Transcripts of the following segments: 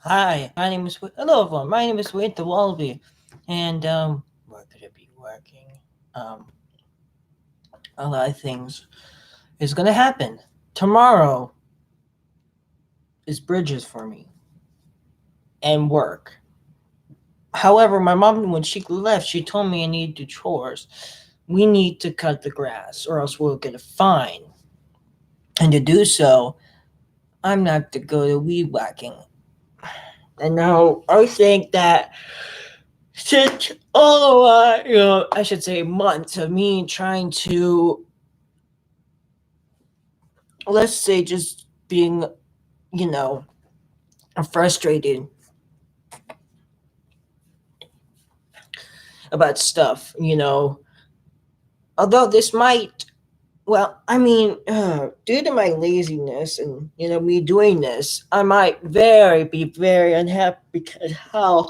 Hi, my name is hello everyone. My name is Winter Wallaby, and we're gonna be working. Um, a lot of things is gonna happen tomorrow. Is bridges for me and work. However, my mom when she left, she told me I need to do chores. We need to cut the grass, or else we'll get a fine. And to do so, I'm not to go to weed whacking. And now I think that since I should say months of me trying to, let's say, just being, you know, frustrated about stuff, although this might, well, I mean, due to my laziness and, me doing this, I might be very unhappy because how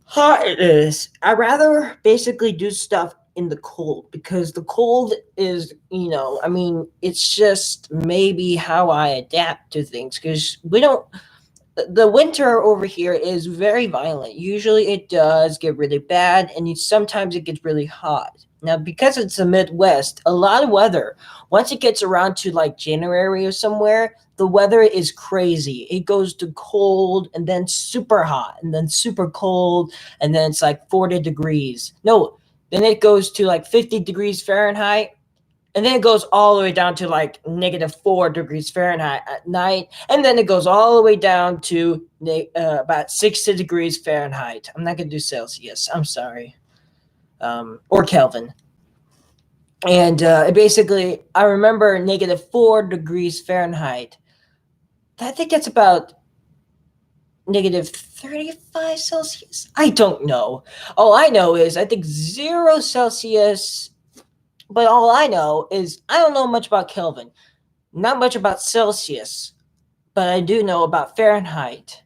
hot it is. I rather basically do stuff in the cold because the cold is, I mean, it's just maybe how I adapt to things because we don't. The winter over here is very violent. Usually, it does get really bad, and sometimes it gets really hot. Now, because it's the Midwest, a lot of weather. Once it gets around to like January or somewhere, the weather is crazy. It goes to cold and then super hot and then super cold and then it's like 40 degrees. No, then it goes to like 50 degrees Fahrenheit and then it goes all the way down to like -4 degrees Fahrenheit at night, and then it goes all the way down to about 60 degrees Fahrenheit. I'm not gonna do Celsius. I'm sorry, or Kelvin. And basically, I remember -4 degrees Fahrenheit. I think that's about -35 Celsius. I don't know. All I know is I think 0 Celsius. But all I know is I don't know much about Kelvin. Not much about Celsius, but I do know about Fahrenheit.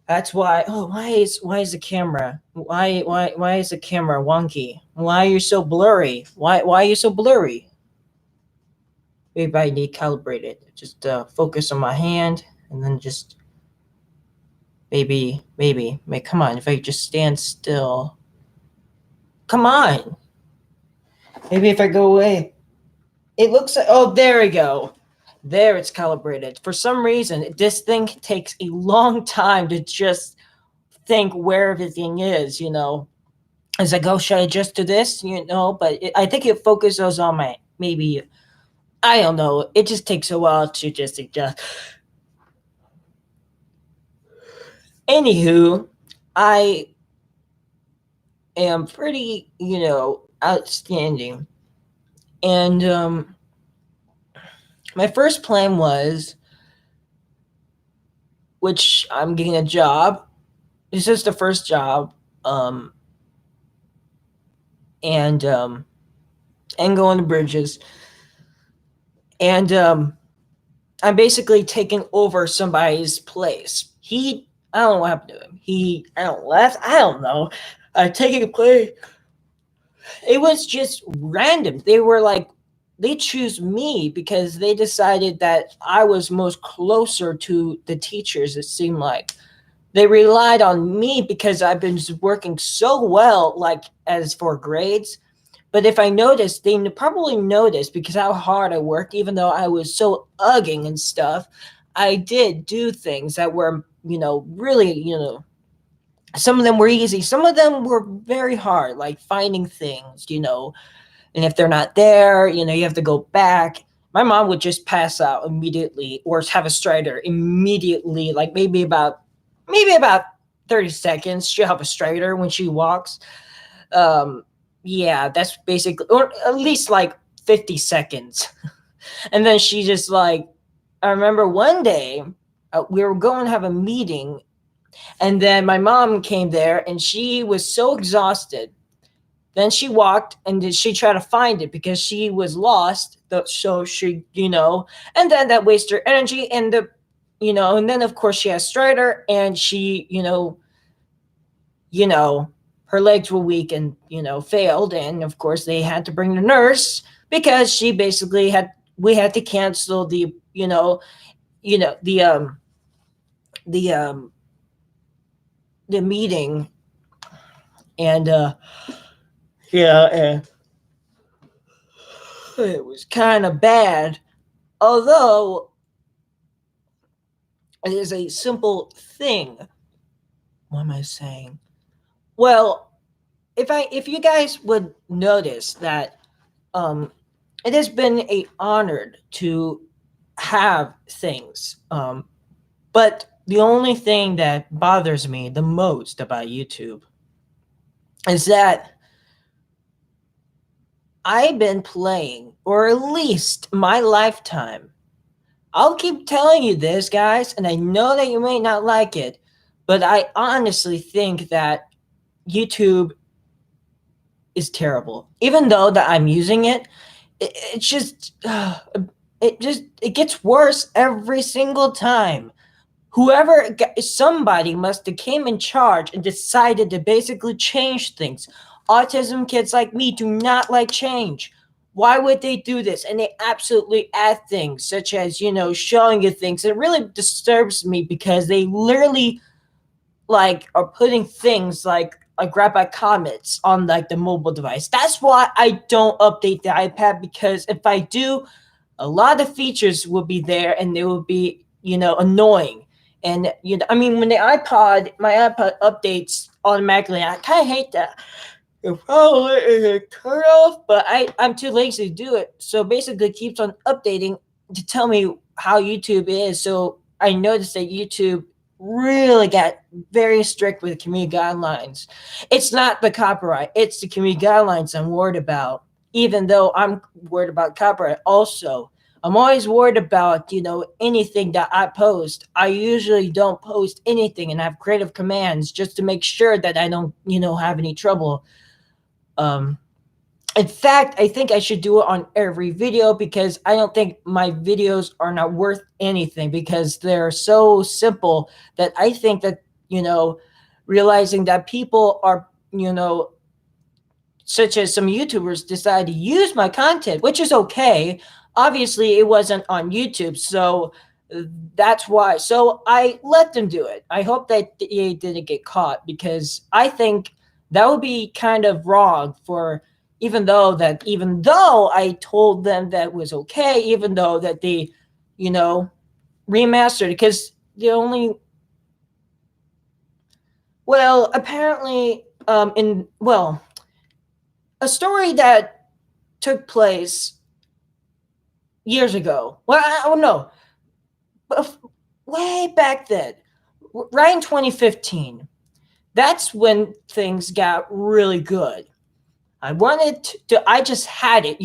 That's why. Oh, why is the camera? Why is the camera wonky? Why are you so blurry? Why are you so blurry? Maybe I need calibrated. Just focus on my hand, and then just maybe. Come on, if I just stand still. Come on. Maybe if I go away. It looks like. Oh, there we go. There it's calibrated. For some reason, this thing takes a long time to just think where everything is, As I go, should I just do this, But I think it focuses on my, maybe, I don't know. It just takes a while to just adjust. Anywho, I am pretty, outstanding. And my first plan was, which I'm getting a job. This is the first job. Um, and going to bridges. And I'm basically taking over somebody's place. I don't know what happened to him. I don't left. I don't know. Taking a play. It was just random. They choose me because they decided that I was most closer to the teachers. It seemed like they relied on me because I've been working so well, like as for grades. But if I noticed, they probably noticed because how hard I worked, even though I was so ugging and stuff. I did do things that were, really, some of them were easy. Some of them were very hard, like finding things, and if they're not there, you have to go back. My mom would just pass out immediately or have a strider immediately, like maybe about 30 seconds. She'll have a strider when she walks. Um, yeah, that's basically, or at least like 50 seconds. And then she just like, I remember one day we were going to have a meeting, and then my mom came there and she was so exhausted. Then she walked and she tried to find it because she was lost. So she, and then that wasted her energy. And then of course she has Strider and she, you know, her legs were weak and, failed. And of course they had to bring the nurse because she basically we had to cancel the, the the meeting, and yeah, it was kind of bad. Although it is a simple thing. What am I saying? Well, if you guys would notice that it has been a honored to have things. But the only thing that bothers me the most about YouTube is that I've been playing, or at least my lifetime. I'll keep telling you this, guys, and I know that you may not like it, but I honestly think that YouTube is terrible. Even though that I'm using it, it's just it gets worse every single time. Somebody must have came in charge and decided to basically change things. Autism kids like me do not like change. Why would they do this? And they absolutely add things such as, showing you things. It really disturbs me because they literally are putting things like rabbi comments on the mobile device. That's why I don't update the iPad, because if I do, a lot of features will be there and they will be annoying. And I mean, when my iPod updates automatically, I kind of hate that. It probably turn off, but I'm too lazy to do it. So basically, it keeps on updating to tell me how YouTube is. So I noticed that YouTube really got very strict with the community guidelines. It's not the copyright; it's the community guidelines I'm worried about. Even though I'm worried about copyright, also. I'm always worried about, anything that I post. I usually don't post anything and have creative commands just to make sure that I don't, have any trouble. Um, in fact, I think I should do it on every video, because I don't think my videos are not worth anything, because they're so simple that I think that, realizing that people are, such as some YouTubers decide to use my content, which is okay. Obviously, it wasn't on YouTube, so that's why. So I let them do it. I hope that they didn't get caught, because I think that would be kind of wrong for, even though I told them that was okay, even though that they, remastered, because the only, well, apparently, a story that took place years ago. Well, I don't know, but way back then, right in 2015, that's when things got really good. I just had it,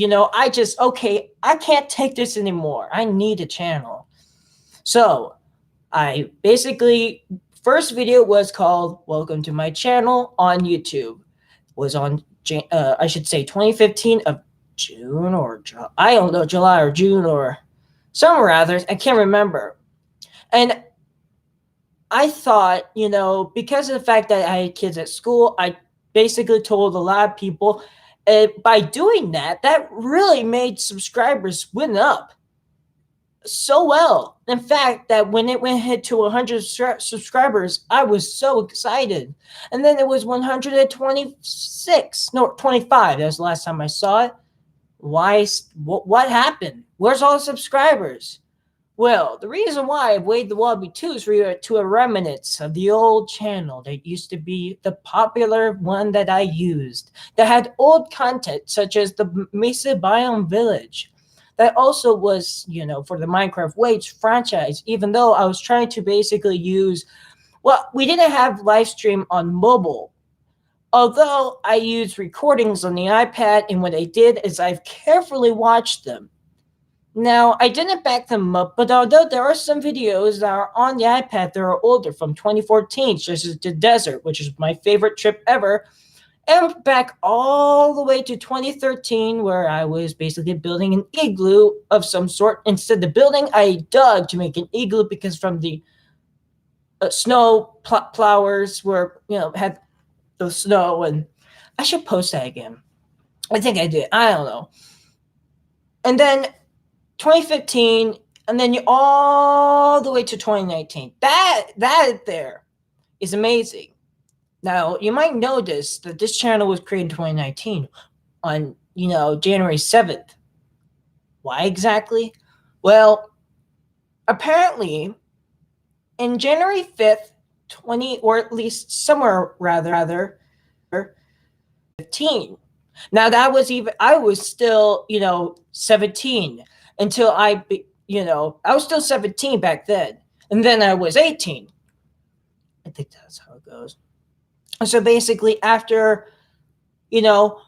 okay, I can't take this anymore. I need a channel. So I basically, first video was called Welcome to My Channel on YouTube. Was on, I should say 2015 of June or I don't know, July or June or somewhere rather. I can't remember. And I thought, because of the fact that I had kids at school, I basically told a lot of people, by doing that, that really made subscribers went up so well. In fact, that when it went hit to 100 subscribers, I was so excited. And then it was 126, no, 25. That was the last time I saw it. What happened? Where's all the subscribers? Well, the reason why I Wade the Wallaby 2 is to a remnants of the old channel that used to be the popular one that I used, that had old content such as the Mesa Biome Village. That also was, for the Minecraft Waits franchise, even though I was trying to basically use, well, we didn't have live stream on mobile. Although I used recordings on the iPad, and what I did is I've carefully watched them. Now, I didn't back them up, but although there are some videos that are on the iPad that are older, from 2014, such as the desert, which is my favorite trip ever, and back all the way to 2013, where I was basically building an igloo of some sort. Instead of building, I dug to make an igloo, because from the snow plowers were, had the snow, and I should post that again. I think I did. I don't know. And then 2015, and then all the way to 2019. That there is amazing. Now, you might notice that this channel was created in 2019 on, January 7th. Why exactly? Well, apparently, in January 5th, 20, or at least somewhere rather, 15. Now, I was still, 17 until I was still 17 back then. And then I was 18. I think that's how it goes. So basically, after, you know,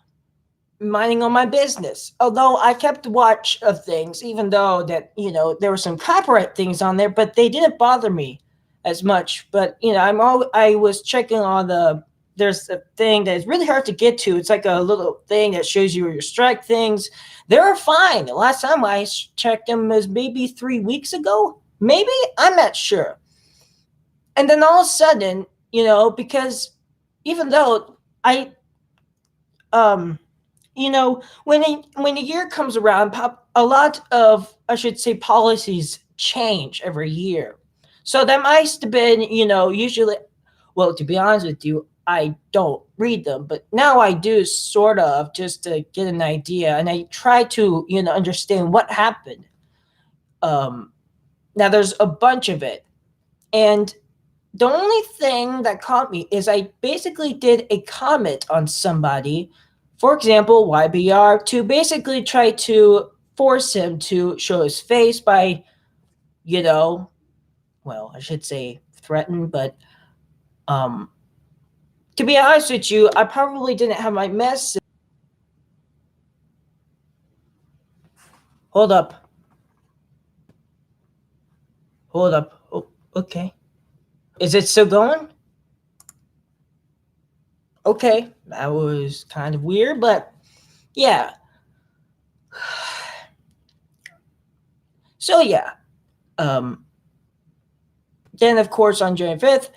minding on my business, although I kept watch of things, even though that, there were some copyright things on there, but they didn't bother me as much. But, I was checking on there's a thing that is really hard to get to. It's like a little thing that shows you your strike things. They're fine. The last time I checked them was maybe 3 weeks ago. Maybe, I'm not sure. And then all of a sudden, because even though I, when a year comes around, a lot of, I should say, policies change every year. So that must have been, usually, well, to be honest with you, I don't read them, but now I do, sort of, just to get an idea, and I try to, understand what happened. Now there's a bunch of it, and the only thing that caught me is I basically did a comment on somebody, for example, YBR, to basically try to force him to show his face by, well, I should say threaten, but to be honest with you, I probably didn't have my message. Hold up. Hold up. Oh, okay. Is it still going? Okay. That was kind of weird, but yeah. So yeah. Then of course on January 5th,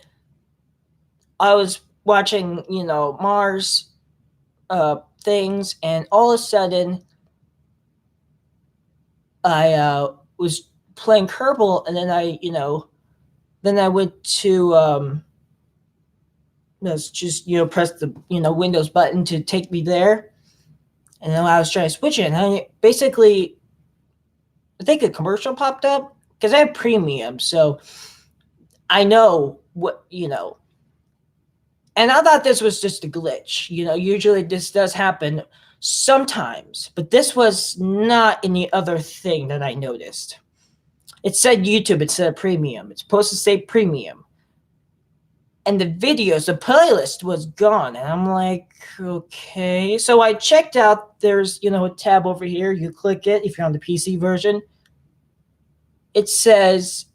I was watching, Mars things, and all of a sudden I was playing Kerbal, and then I went to let's just press the Windows button to take me there, and then I was trying to switch it, and basically I think a commercial popped up because I have premium, so I know what and I thought this was just a glitch. Usually this does happen sometimes, but this was not any other thing that I noticed. It said YouTube instead of premium. It's supposed to say premium. And the videos, the playlist was gone. And I'm like, okay. So I checked out, there's, a tab over here. You click it if you're on the PC version. It says,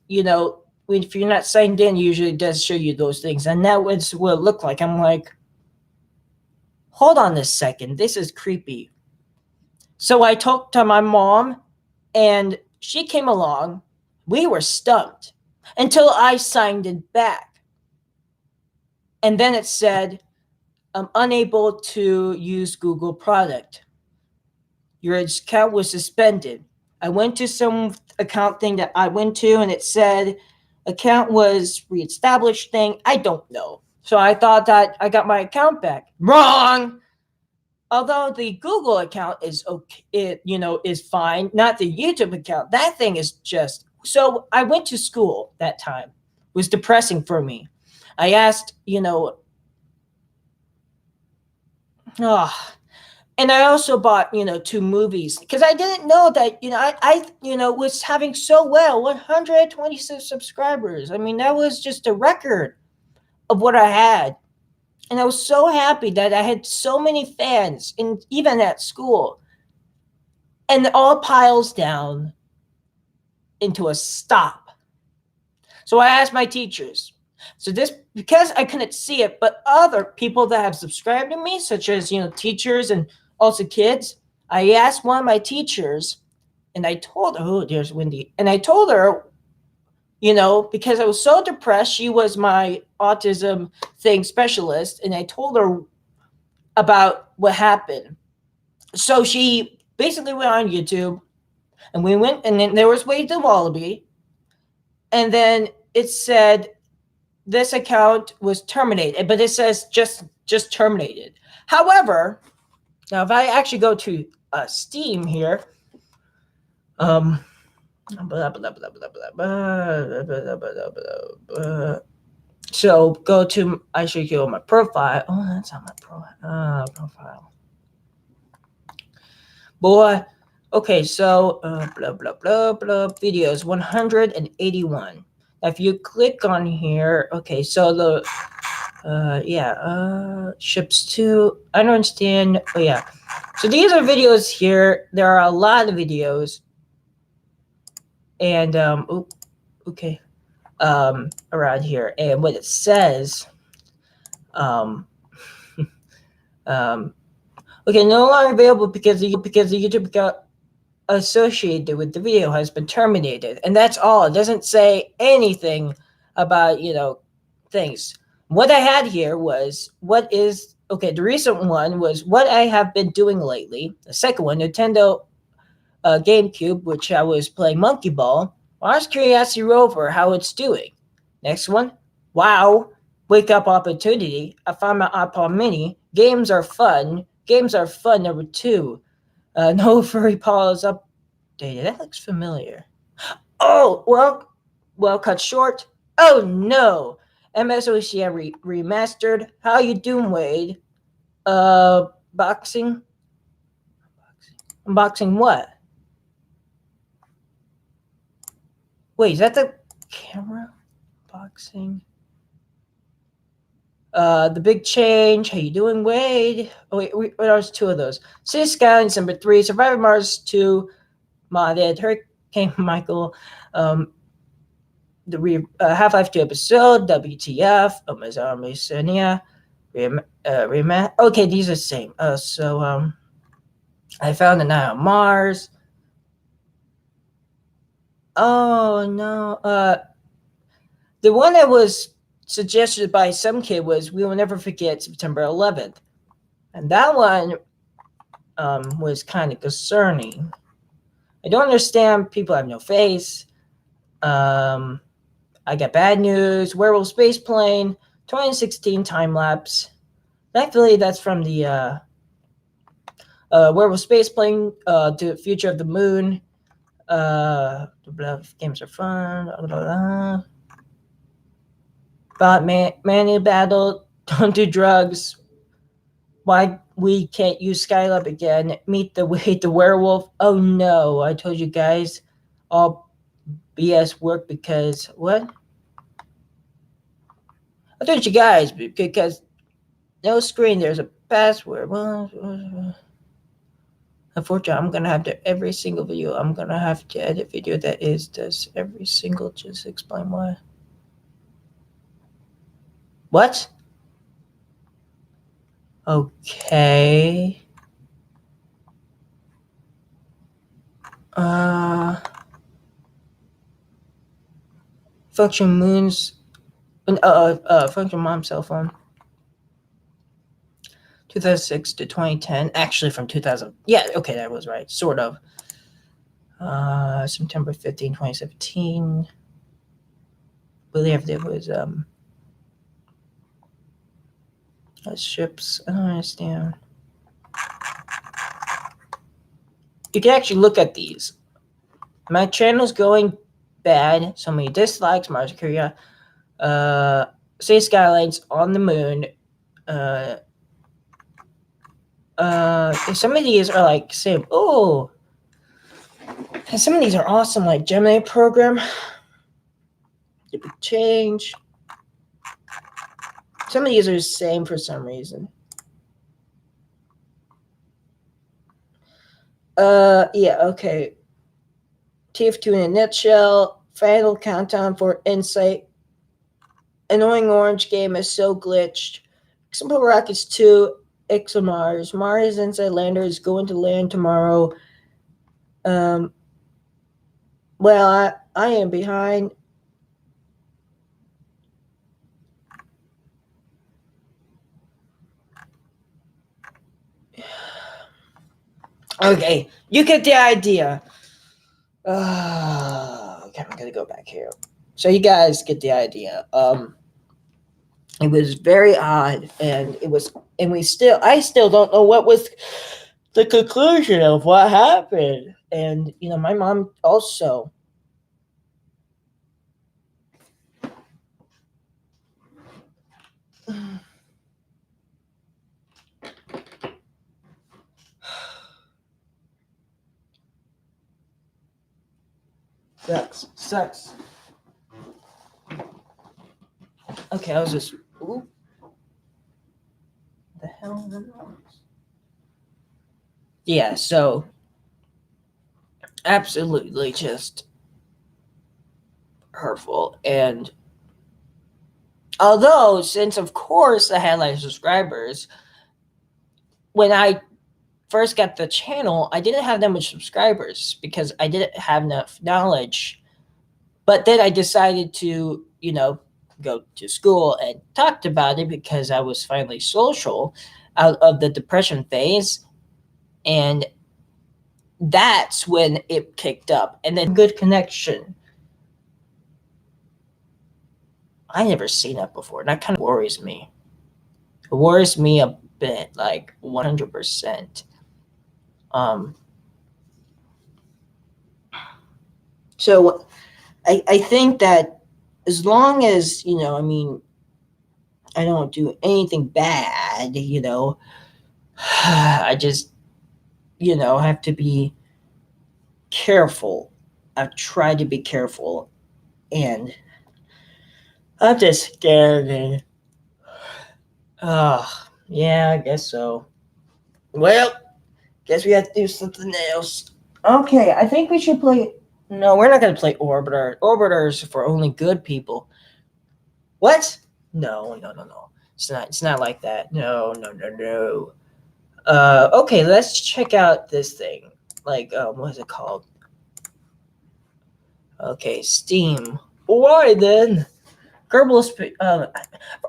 if you're not signed in, usually it does show you those things. And that was what it looked like. I'm like, hold on a second. This is creepy. So I talked to my mom, and she came along. We were stumped until I signed it back. And then it said, I'm unable to use Google product. Your account was suspended. I went to some account thing that I went to, and it said account was reestablished thing. I don't know. So I thought that I got my account back. Wrong. Although the Google account is okay, is fine, not the YouTube account. That thing is just, so I went to school that time. It was depressing for me. I asked, and I also bought, 2 movies because I didn't know that, I was having so well, 126 subscribers. I mean, that was just a record of what I had. And I was so happy that I had so many fans, and even at school. And it all piles down into a stop. So I asked my teachers. So this, because I couldn't see it, but other people that have subscribed to me, such as, teachers and also kids, I asked one of my teachers, and I told her, oh, there's Wendy. And I told her, because I was so depressed, she was my autism thing specialist, and I told her about what happened. So she basically went on YouTube, and we went, and then there was Wade the Wallaby, and then it said, this account was terminated, but it says just terminated. However, now if I actually go to Steam here, blah, blah, blah, blah, blah, blah. So go to, I should go my profile. Oh, that's not my profile. Boy, okay, so blah, blah, blah, blah, videos 181. Now, if you click on here, okay, so the, ships to, I don't understand. Oh, yeah. So these are videos here. There are a lot of videos. And, okay. Around here. And what it says, okay, no longer available because the YouTube got associated with the video has been terminated. And that's all. It doesn't say anything about, things. What I had here was the recent one was what I have been doing lately. The second one, Nintendo GameCube, which I was playing Monkey Ball. Mars Curiosity Rover, how it's doing. Next one, wow, wake up opportunity. I found my iPod Mini. Games are fun. Number 2. No furry paws updated. That looks familiar. Oh, well, cut short. Oh no, MSOCM remastered. How you doing, Wade? Boxing. Unboxing what? Wait, is that the camera? Boxing. The Big Change. How you doing, Wade? Oh wait, there's 2 of those. City Skylines number 3. Survivor Mars 2. Modded. Hurricane Michael. The Half-Life 2 episode. WTF. Amazon Messinia. Okay, these are the same. I found a night on Mars. Oh no. The one that was suggested by some kid was We Will Never Forget September 11th. And that one was kind of concerning. I don't understand. People have no face. I got bad news. Werewolf Space Plane, 2016 time lapse. Thankfully, that's from the Werewolf Space Plane to Future of the Moon. Games are fun. Blah, blah, blah. About manual battle. Don't do drugs. Why we can't use Skylab again. Meet the werewolf. Oh no, I told you guys all BS work because what? I told you guys because no screen, there's a password. Unfortunately, I'm gonna have to every single video. I'm gonna have to edit video that is this every single. Just explain why. What? Okay. Function Moon's Function Mom's cell phone. 2006 to 2010. Actually, from 2000. Yeah, okay, that was right. Sort of. September 15, 2017. I believe there was ships. I don't understand. You can actually look at these. My channel's going bad. So many dislikes. Mars Korea. City Skylines on the moon. Some of these are like same. Oh, and some of these are awesome, like Gemini program. The Big Change. Some of these are the same for some reason. Yeah, okay. TF2 in a nutshell. Final countdown for Insight. Annoying Orange game is so glitched. Simple Rockets 2. ExoMars. Mars Inside Lander is going to land tomorrow. Well, I am behind. Okay, you get the idea. Okay, I'm gonna go back here. So you guys get the idea. It was very odd, and I still don't know what was the conclusion of what happened. And my mom also. Sucks. Okay, I was just. Ooh, the hell? Yeah, so absolutely just hurtful. And although, since of course I had like subscribers, when I first got the channel, I didn't have that much subscribers because I didn't have enough knowledge. But then I decided to, go to school and talked about it because I was finally social out of the depression phase. And that's when it kicked up. And then good connection. I never seen that before. And that kind of worries me. It worries me a bit, like 100%. Um, so I think that as long as, I don't do anything bad, I just, have to be careful. I've tried to be careful, and I'm just scared. And, yeah, I guess so. Well, guess we have to do something else. Okay, I think we should play. No, we're not going to play Orbiter. Orbiter's for only good people. What? No, no, no, no. It's not. It's not like that. No, no, no, no. Okay, let's check out this thing. Like, what is it called? Okay, Steam. Why then? Kerbal Space.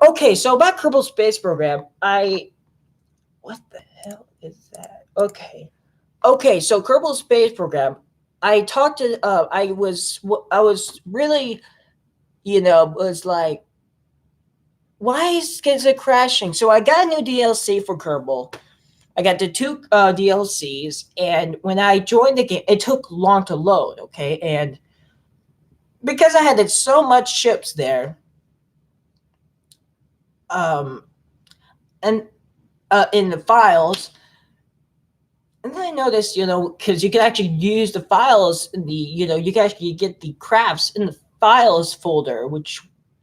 Okay, so about Kerbal Space Program, what the hell is that? Okay, so Kerbal Space Program. I talked to. I was really, was like, why is it crashing? So I got a new DLC for Kerbal. I got the two DLCs, and when I joined the game, it took long to load. Okay, and because I had so much ships there, um, and in the files, and then I noticed, because you can actually use the files in the, you can actually get the crafts in the files folder, which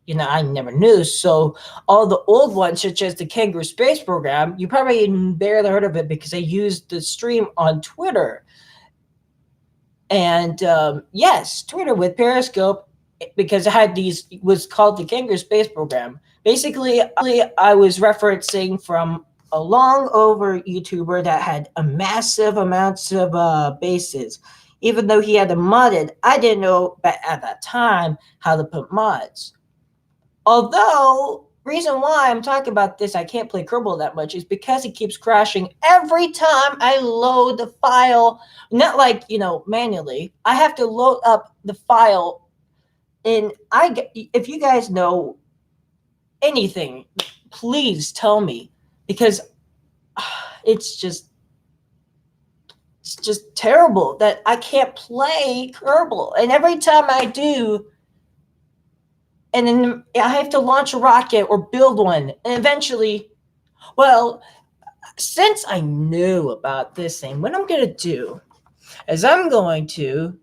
I never knew. So all the old ones, such as the Kangaroo Space Program, you probably barely heard of it because I used the stream on Twitter. And yes, Twitter with Periscope, because I had these, was called the Kangaroo Space Program. Basically, I was referencing from a long over YouTuber that had a massive amounts of bases. Even though he had a modded, I didn't know at that time how to put mods. Although, reason why I'm talking about this, I can't play Kerbal that much, is because it keeps crashing every time I load the file. Not like, manually. I have to load up the file. And if you guys know anything, please tell me, because it's just terrible that I can't play Kerbal. And every time I do, and then I have to launch a rocket or build one, and eventually, well, since I knew about this thing, what I'm gonna do is I'm going to.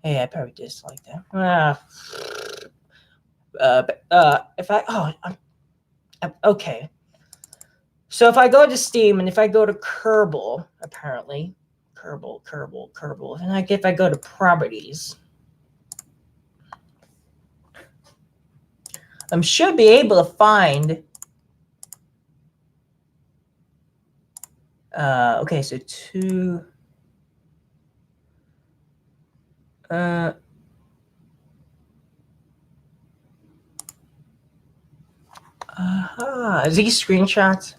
Hey, I probably dislike that. If I okay. So if I go to Steam and if I go to Kerbal, apparently, Kerbal, and if I go to properties, I should be able to find. Okay, so two. These screenshots.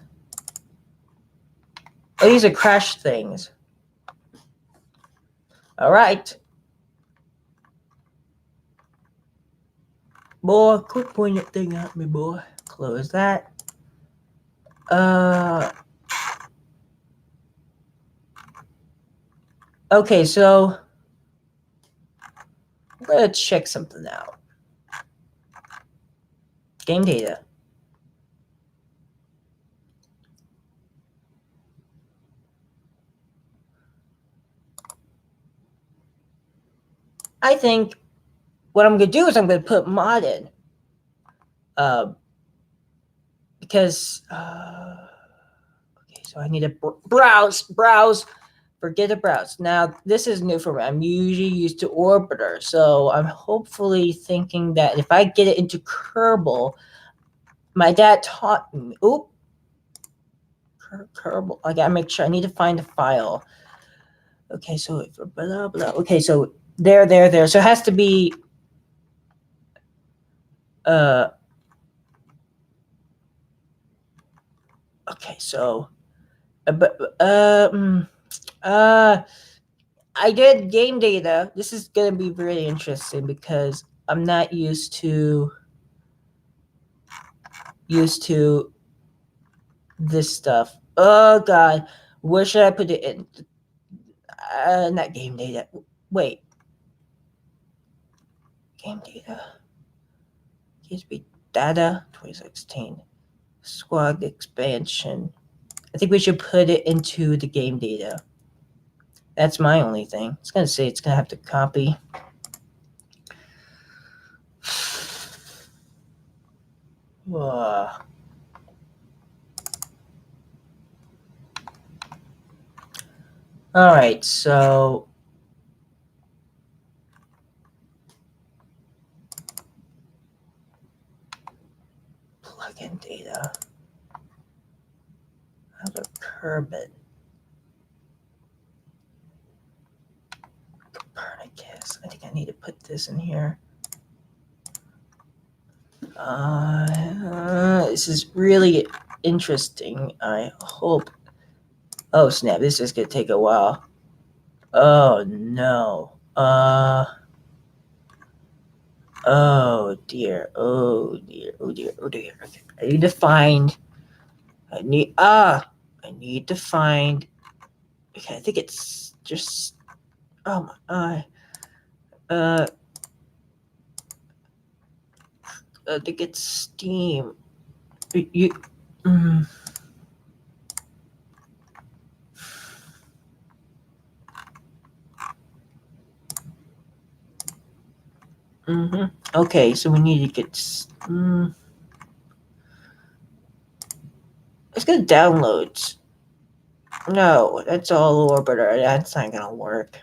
Oh, these are crash things. All right. Boy, quit pointing that thing at me, boy. Close that. Okay, so let's check something out. Game data. I think what I'm going to do is I'm going to put mod in. Because, okay, so I need to browse. Forget to browse. Now, this is new for me. I'm usually used to Orbiter, so I'm hopefully thinking that if I get it into Kerbal, my dad taught me. Oop. Kerbal. I gotta make sure. I need to find the file. Okay, so blah blah. Okay, so there. So it has to be. Okay, so. I did game data. This is gonna be really interesting because I'm not used to this stuff. Oh god, where should I put it in? Not game data. Wait, game data. USB data 2016 squad expansion. I think we should put it into the game data. That's my only thing. It's gonna say it's gonna have to copy. All right, so plug-in data. How to curb it? Copernicus. I think I need to put this in here. This is really interesting. I hope. Oh snap! This is gonna take a while. Oh no. Oh dear. Oh dear. Oh dear. Oh dear. Okay. I need to find. I need to find. Okay, I think it's just. Oh my. I think it's Steam. You. Mm, mm-hmm. Okay, so we need to get. Let's get downloads. No, that's all Orbiter. That's not gonna work.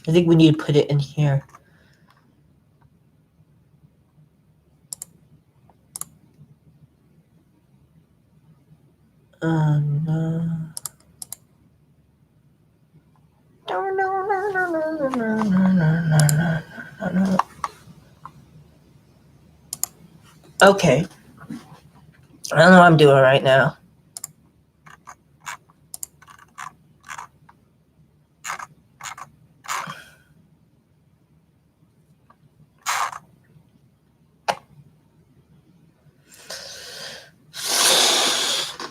I think we need to put it in here. No. Okay. I don't know what I'm doing right now.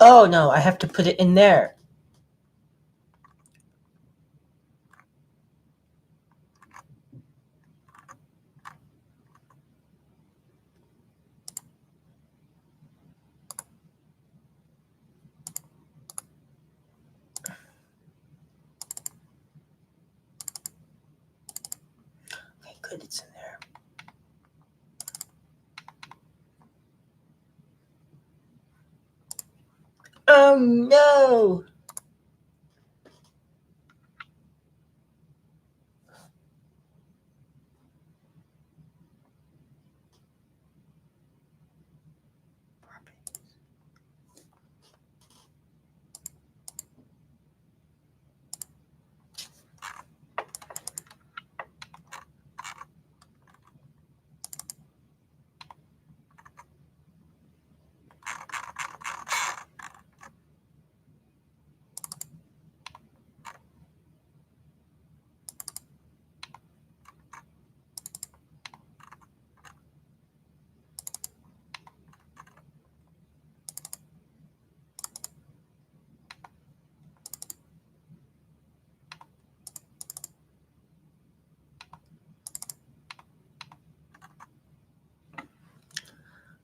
Oh no, I have to put it in there. Okay, good, it's in there. Oh no!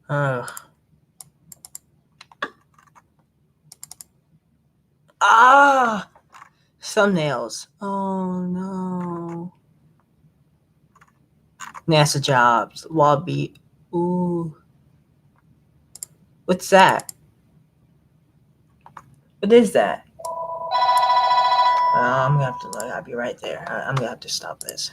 Ugh. Ah! Thumbnails. Oh no. NASA jobs. Lobby. Ooh. What's that? What is that? I'm gonna have to. I'll be right there. I'm gonna have to stop this.